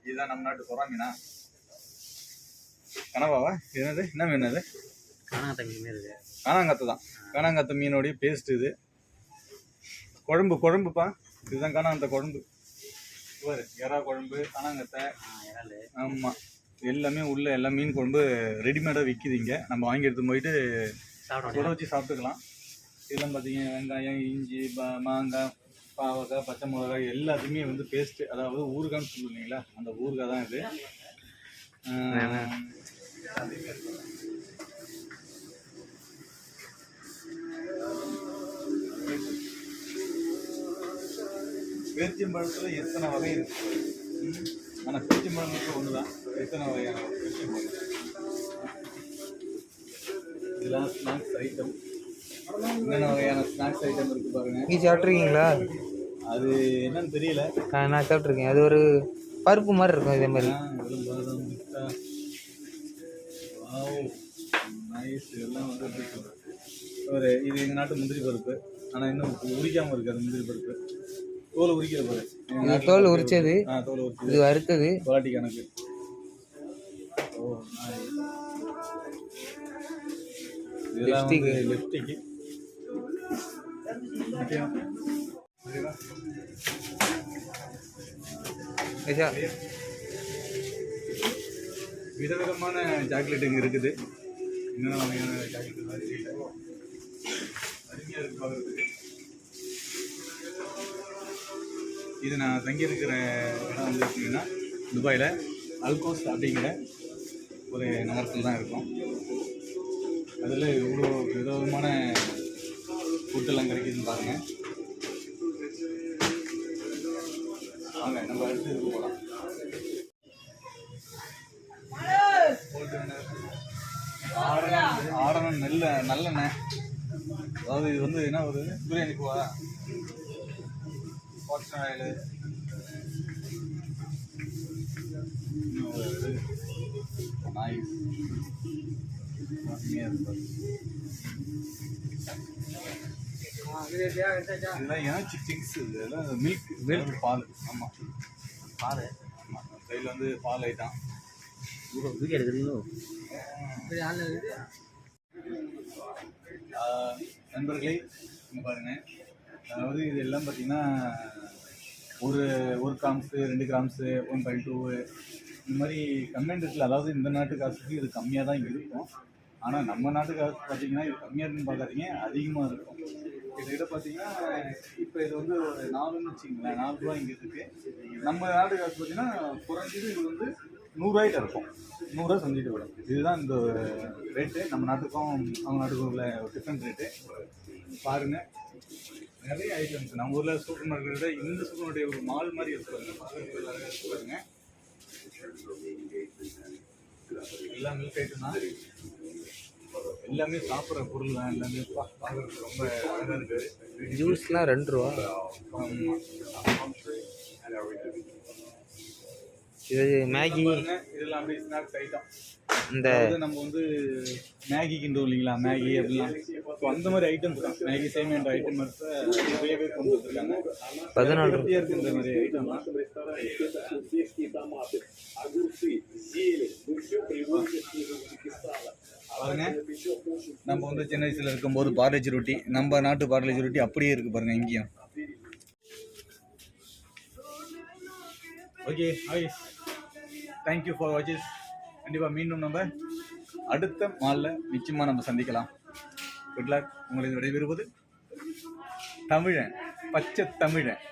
இதுதான் நம்ம நாட்டு சுறா மீனா? கனவாவா? என்னது? என்ன மீன் அது? காணாங்கத்தை மீன் இருக்கு. காணாங்கத்தை தான். காணாங்கத்தை மீனோடைய பேஸ்ட் இது. குழம்புப்பா. இதுதான் காணாங்கத்தை குழம்பு. எறா குழம்பு, காணாங்கத்தை. ஆமாம், எல்லாமே உள்ள எல்லா மீன் குழம்பு ரெடிமேடாக விற்கிது இங்கே. நம்ம வாங்கி எடுத்து போயிட்டு சுட வச்சு சாப்பிட்டுக்கலாம். இதெல்லாம் பார்த்தீங்க, வெங்காயம், இஞ்சி, மாங்காய், பாவக்காய், பச்சை மிளகாய் எல்லாத்தையுமே வந்து பேஸ்ட்டு, அதாவது ஊறுகான்னு சொல்லுவீங்களா, அந்த ஊறுகாய் தான் இது. பேரிச்சம்பழத்தில் எத்தனை வகை இருக்கு, ஆனால் பேரிச்சம்பழம் மட்டும் ஒன்று தான். எத்தனை வகையான பேரிச்சம்பழம். இதெல்லாம் ஸ்நாக்ஸ் ஐட்டம். என்னென்ன வகையான ஸ்நாக்ஸ் ஐட்டம் இருக்குது பாருங்கள். நீ சாப்பிட்ருக்கீங்களா? அது என்னன்னு தெரியல. நான் சாப்பிட்ருக்கேன். அது ஒரு பருப்பு மாதிரி இருக்கும். இதே மாதிரி இதெல்லாம் வந்து ஒரு இது எங்கள் நாட்டு முந்திரி பருப்பு. ஆனால் இன்னும் உரிக்காமல் இருக்குது அந்த முந்திரி பருப்பு. தோல் உரிக்கிற பாரு. தோல் உரிச்சது. தோல் உரிச்சது. இது அறுத்தது பாட்டி கணக்கு. இதெல்லாம் லிப்ஸ்டிக்கு. விதவிதமான சாக்லேட் இங்கே இருக்குது. என்னென்ன வகையான சாக்லேட் தான் தெரியல. அருமையாக இருக்கு பார்க்குறதுக்கு. இது நான் தங்கியிருக்கிற இடம் வந்து பார்த்தீங்கன்னா துபாயில் அல்கோஸ் அப்படிங்கிற ஒரு நகரத்தில் தான் இருக்கும். அதில் இவ்வளோ விதவிதமான ஃபுட்டெல்லாம் கிடைக்குதுன்னு பாருங்கள். வாங்க நம்ம அடுத்து இதுக்கு போகலாம். ஆடணும் நல்லெண்ணெய். அதாவது இது வந்து என்ன வருது, பிரியாணி பூவா, ஃபார்ச்சூன் ஆயிலு, நைஸ் இதெல்லாம் எனர்ஜி திங்ஸ். இதெல்லாம் மில்க் பால். ஆமாம், பால். ஆமாம், சைடில் வந்து பால் ஐட்டம். வீடியோ எடுக்கிறீங்களோ? நண்பர்களே, இங்கே பாருங்கள். அதாவது இது எல்லாம் பார்த்தீங்கன்னா ஒரு கிராம்ஸு, 2 கிராம்ஸு, 1.2 இந்த மாதிரி கம்மியாக இருக்குல்ல. அதாவது இந்த நாட்டு காசுக்கு இது கம்மியாக தான் இருக்கும். ஆனால் நம்ம நாட்டு காசு பார்த்தீங்கன்னா இது கம்மியாக இருக்குன்னு பார்க்காதீங்க, அதிகமாக இருக்கும். கிட்டத்தட்ட பார்த்தீங்கன்னா இப்போ இது வந்து ஒரு 4ன்னு வச்சுங்களேன், 4 ரூபா இங்கே இருக்குது. நம்ம நாட்டு காசு பார்த்தீங்கன்னா குறைஞ்சது இது வந்து 100 ரூபாய்க்கு இருக்கும். 100 ரூபா செஞ்சுட்டு விடும். இதுதான் இந்த ரேட்டு. நம்ம நாட்டுக்கும் அவங்க நாட்டுக்கும் உள்ள ஒரு டிஃப்ரெண்ட் ரேட்டு பாருங்கள். நிறைய ஐட்டம்ஸ் நம்ம ஊரில் சூப்பர் மார்க்கெட்டை இந்த சூப்பர் மார்க்கெட் ஒரு மால் மாதிரி இருக்கு பாருங்க. எல்லாம் மில்க் ஐட்டம் தான். எல்லாமே சாப்பிட்ற பொருள் தான். எல்லாமே பார்க்குறதுக்கு ரொம்ப அழகாக இருக்குது. ஜூஸ்லாம் 2 ரூபா. இது மேகி. இதெல்லாம் அப்படியே ஸ்நாக்ஸ் ஐட்டம். இந்த நம்ம வந்து மேகி கிண்டோம் இல்லைங்களா, மேகி அப்படிலாம். ஸோ அந்த மாதிரி ஐட்டம்ஸ் தான். மேகி சேமியன்ற ஐட்டம் நிறையவே கொண்டு வந்துருக்காங்க. 14 ரூபாய் இருக்குது இந்த மாதிரி ஐட்டம்லாம். பாருங்க, நம்ம வந்து சின்ன வயசில் இருக்கும்போது பார்லேஜி ரொட்டி, நம்ம நாட்டு பார்லேஜி ரொட்டி அப்படியே இருக்குது பாருங்கள் இங்கேயும். ஓகே, ஹாய், தேங்க்யூ ஃபார் வாட்சிங். கண்டிப்பாக மீண்டும் நம்ம அடுத்த மாலில் நிச்சயமாக நம்ம சந்திக்கலாம். Good luck. உங்களை விடைபெறுவது தமிழன், பச்சை தமிழன்.